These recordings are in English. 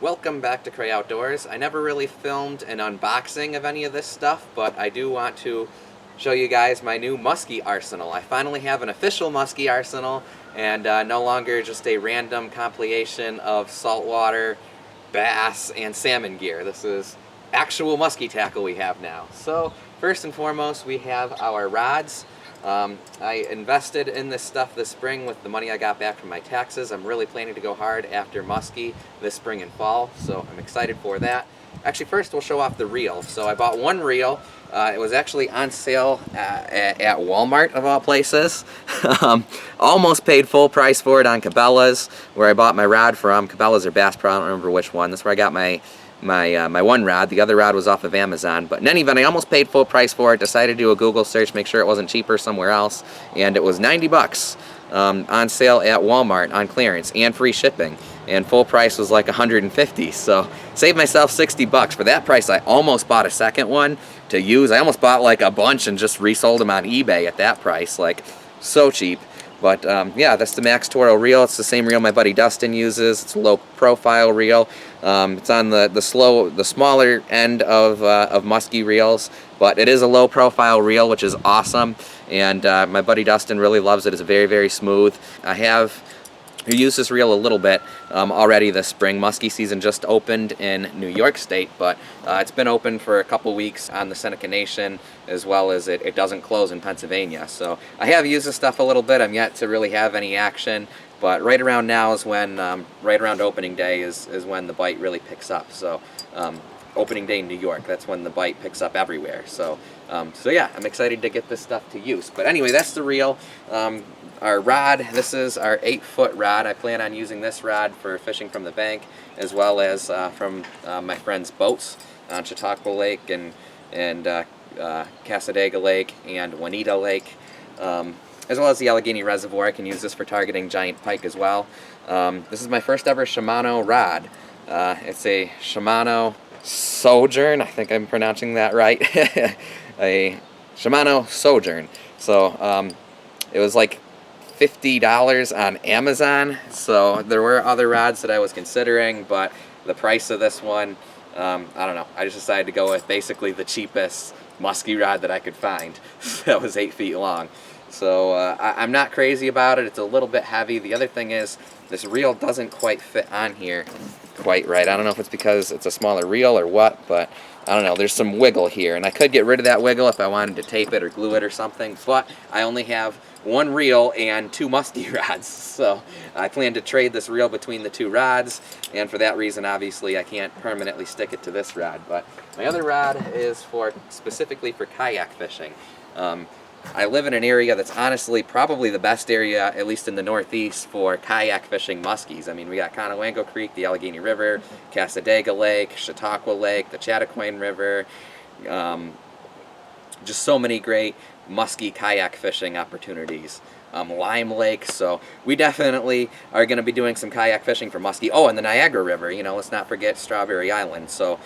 Welcome back to Cray Outdoors. I never really filmed an unboxing of any of this stuff, but I do want to show you guys my new musky arsenal. I finally have an official musky arsenal and no longer just a random compilation of saltwater, bass, and salmon gear. This is actual musky tackle we have now. So first and foremost, we have our rods. I invested in this stuff this spring with the money I got back from my taxes. I'm really planning to go hard after musky this spring and fall, so I'm excited for that. Actually, first we'll show off the reel. So I bought one reel. It was actually on sale at Walmart, of all places. Almost paid full price for it on Cabela's, where I bought my rod from. Cabela's or Bass Pro, I don't remember which one. That's where I got my one rod. The other rod was off of Amazon, but in any event, I almost paid full price for it. Decided to do a Google search, make sure it wasn't cheaper somewhere else, and it was 90 bucks on sale at Walmart on clearance and free shipping, and full price was like 150. So saved myself 60 bucks. For that price, I almost bought a second one to use. I almost bought like a bunch and just resold them on eBay at that price, like so cheap. But yeah, that's the Maxtoro reel. It's the same reel my buddy Dustin uses. It's a low profile reel. It's on the smaller end of musky reels, but it is a low profile reel, which is awesome. And my buddy Dustin really loves it. It's very, very smooth. I have used this reel a little bit already this spring. Musky season just opened in New York State, but it's been open for a couple weeks on the Seneca Nation, as well as it doesn't close in Pennsylvania. So I have used this stuff a little bit. I'm yet to really have any action, but right around now is when, right around opening day is when the bite really picks up. So opening day in New York, that's when the bite picks up everywhere. So so yeah, I'm excited to get this stuff to use. But anyway, that's the reel. Our rod, this is our 8-foot rod. I plan on using this rod for fishing from the bank, as well as from my friends' boats on Chautauqua Lake and Casadega Lake and Juanita Lake, as well as the Allegheny Reservoir. I can use this for targeting giant pike as well. This is my first ever Shimano rod. It's a Shimano Sojourn, I think I'm pronouncing that right. A Shimano Sojourn. So it was like $50 on Amazon, so there were other rods that I was considering, but the price of this one, I don't know, I just decided to go with basically the cheapest musky rod that I could find. That was 8 feet long. So I'm not crazy about it. It's a little bit heavy. The other thing is this reel doesn't quite fit on here quite right. I don't know if it's because it's a smaller reel or what, but I don't know, there's some wiggle here, and I could get rid of that wiggle if I wanted to tape it or glue it or something, but I only have one reel and 2 musky rods, so I plan to trade this reel between the 2 rods, and for that reason, obviously, I can't permanently stick it to this rod. But my other rod is specifically for kayak fishing. I live in an area that's honestly probably the best area, at least in the Northeast, for kayak fishing muskies. I mean, we got Conewango Creek, the Allegheny River, Casadega Lake, Chautauqua Lake, the Chautauquan River, just so many great musky kayak fishing opportunities. Lime Lake, so we definitely are going to be doing some kayak fishing for muskie. Oh, and the Niagara River, you know, let's not forget Strawberry Island. So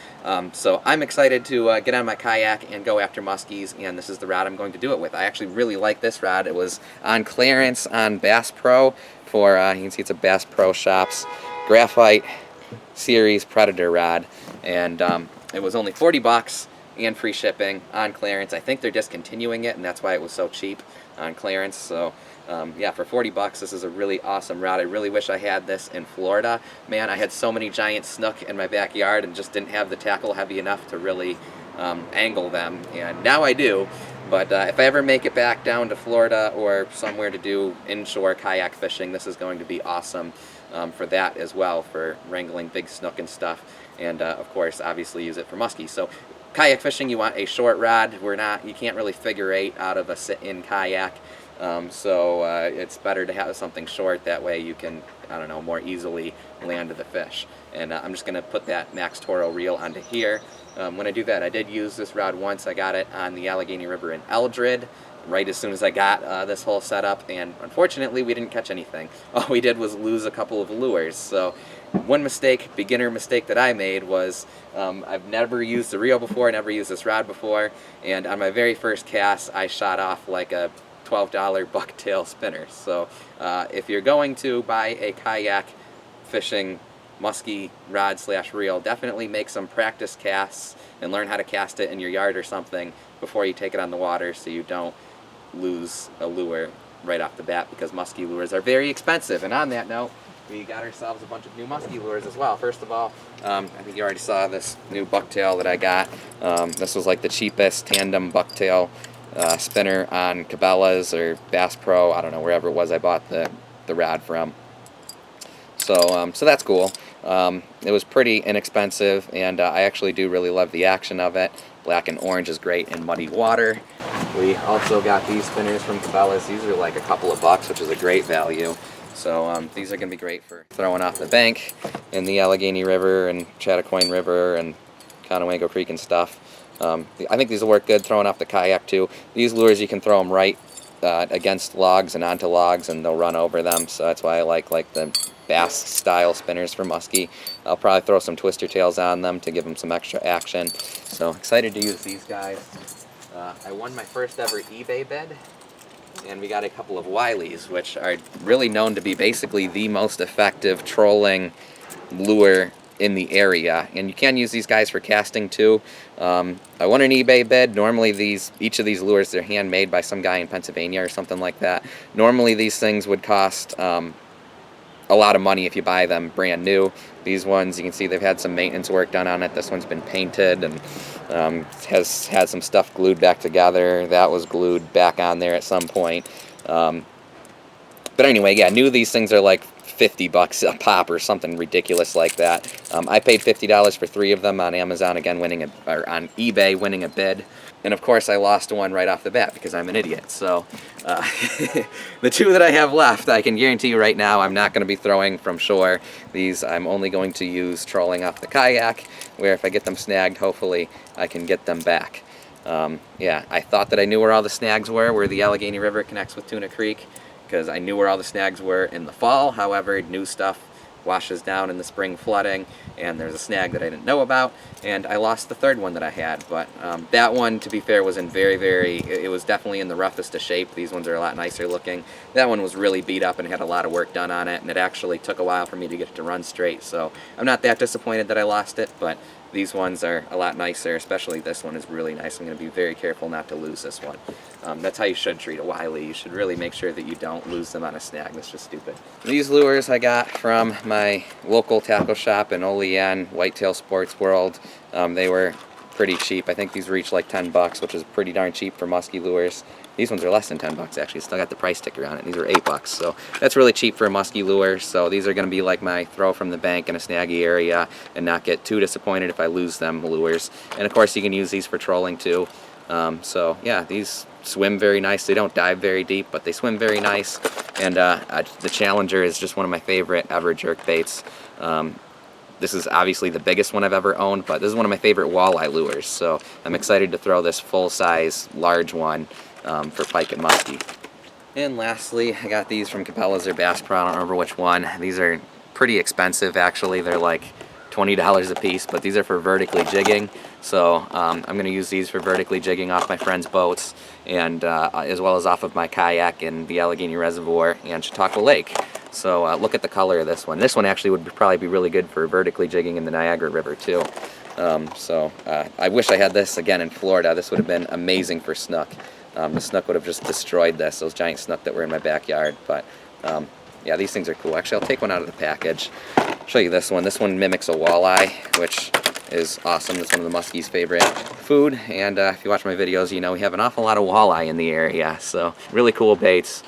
so I'm excited to get on my kayak and go after muskies, and this is the rod I'm going to do it with. I actually really like this rod. It was on clearance on Bass Pro for, you can see it's a Bass Pro Shops Graphite Series Predator rod, and it was only 40 bucks and free shipping on clearance. I think they're discontinuing it, and that's why it was so cheap on clearance. So yeah, for 40 bucks, this is a really awesome rod. I really wish I had this in Florida. Man, I had so many giant snook in my backyard and just didn't have the tackle heavy enough to really angle them, and now I do. But if I ever make it back down to Florida or somewhere to do inshore kayak fishing, this is going to be awesome for that as well, for wrangling big snook and stuff, and of course, obviously use it for muskies. So kayak fishing, you want a short rod. You can't really figure 8 out of a sit-in kayak. So it's better to have something short. That way you can, I don't know, more easily land the fish. And I'm just going to put that Maxtoro reel onto here. When I do that, I did use this rod once. I got it on the Allegheny River in Eldred right as soon as I got this whole setup, and unfortunately we didn't catch anything. All we did was lose a couple of lures. So one beginner mistake that I made was I've never used the reel before, never used this rod before, and on my very first cast I shot off like a $12 bucktail spinner. So if you're going to buy a kayak fishing musky rod / reel, definitely make some practice casts and learn how to cast it in your yard or something before you take it on the water, so you don't lose a lure right off the bat, because musky lures are very expensive. And on that note, we got ourselves a bunch of new musky lures as well. First of all, I think you already saw this new bucktail that I got. This was like the cheapest tandem bucktail spinner on Cabela's or Bass Pro, I don't know, wherever it was I bought the rod from. So that's cool. It was pretty inexpensive, and I actually do really love the action of it. Black and orange is great in muddy water. We also got these spinners from Cabela's. These are like a couple of bucks, which is a great value. So these are going to be great for throwing off the bank in the Allegheny River and Chattacoin River and Conewago Creek and stuff. I think these will work good throwing off the kayak too. These lures, you can throw them right against logs and onto logs, and they'll run over them. So that's why I like the bass style spinners for musky. I'll probably throw some twister tails on them to give them some extra action. So excited to use these guys. I won my first ever eBay bid, and we got a couple of Wileys, which are really known to be basically the most effective trolling lure in the area, and you can use these guys for casting too. I won an eBay bid. Normally each of these lures, they're handmade by some guy in Pennsylvania or something like that. Normally these things would cost a lot of money if you buy them brand new. These ones, you can see they've had some maintenance work done on it. This one's been painted and has had some stuff glued back together. That was glued back on there at some point. But anyway, yeah, new these things are like 50 bucks a pop or something ridiculous like that. I paid $50 for 3 of them on Amazon, again or on eBay, winning a bid. And of course I lost one right off the bat because I'm an idiot. So the 2 that I have left, I can guarantee you right now I'm not going to be throwing from shore. These I'm only going to use trolling off the kayak, where if I get them snagged, hopefully I can get them back. Yeah, I thought that I knew where all the snags were, where the Allegheny River connects with Tuna Creek, because I knew where all the snags were in the fall. However, new stuff washes down in the spring flooding, and there's a snag that I didn't know about, and I lost the 3rd one that I had. But that one, to be fair, was in it was definitely in the roughest of shape. These ones are a lot nicer looking. That one was really beat up and had a lot of work done on it, and it actually took a while for me to get it to run straight, so I'm not that disappointed that I lost it. But these ones are a lot nicer, especially this one is really nice. I'm going to be very careful not to lose this one. That's how you should treat a Wiley. You should really make sure that you don't lose them on a snag. That's just stupid. These lures I got from my local tackle shop in Olean, Whitetail Sports World. They were pretty cheap. I think these reach like 10 bucks, which is pretty darn cheap for musky lures. These ones are less than 10 bucks actually. Still got the price sticker on it. These are 8 bucks. So that's really cheap for a musky lure. So these are going to be like my throw from the bank in a snaggy area and not get too disappointed if I lose them lures. And of course you can use these for trolling too. So yeah, these swim very nice. They don't dive very deep, but they swim very nice. And the Challenger is just one of my favorite ever jerk baits. This is obviously the biggest one I've ever owned, but this is one of my favorite walleye lures. So I'm excited to throw this full-size, large one for pike and musky. And lastly, I got these from Cabela's or Bass Pro. I don't remember which one. These are pretty expensive actually. They're like $20 a piece, but these are for vertically jigging. So I'm going to use these for vertically jigging off my friends' boats, and as well as off of my kayak in the Allegheny Reservoir and Chautauqua Lake. So look at the color of this one. This one actually would probably be really good for vertically jigging in the Niagara River too. I wish I had this again in Florida. This would have been amazing for snook. The snook would have just destroyed those giant snook that were in my backyard. But yeah, these things are cool. Actually, I'll take one out of the package. Show you this one. This one mimics a walleye, which is awesome. It's one of the muskies' favorite food. And if you watch my videos, you know we have an awful lot of walleye in the area. So really cool baits.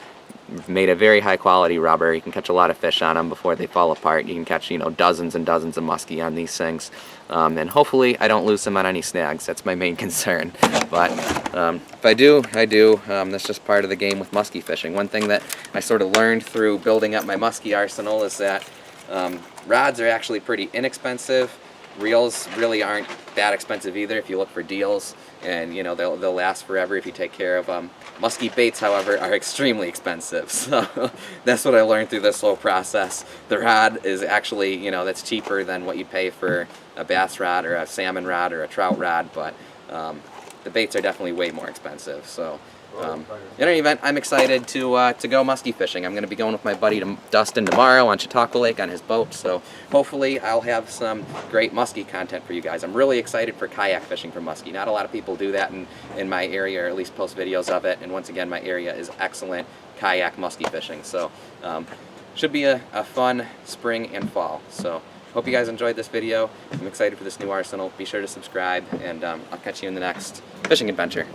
Made a very high quality rubber. You can catch a lot of fish on them before they fall apart. You can catch, you know, dozens and dozens of muskie on these things. And hopefully I don't lose them on any snags. That's my main concern. But if I do, I do. That's just part of the game with muskie fishing. One thing that I sort of learned through building up my muskie arsenal is that rods are actually pretty inexpensive. Reels really aren't that expensive either if you look for deals, and you know they'll last forever if you take care of them. Muskie baits, however, are extremely expensive, so that's what I learned through this whole process. The rod is actually, you know, that's cheaper than what you pay for a bass rod or a salmon rod or a trout rod, but the baits are definitely way more expensive. So In any event, I'm excited to go musky fishing. I'm going to be going with my buddy Dustin tomorrow on Chautauqua Lake on his boat, so hopefully I'll have some great musky content for you guys. I'm really excited for kayak fishing for musky. Not a lot of people do that in my area, or at least post videos of it, and once again, my area is excellent kayak musky fishing, so should be a fun spring and fall. So hope you guys enjoyed this video. I'm excited for this new arsenal. Be sure to subscribe, and I'll catch you in the next fishing adventure.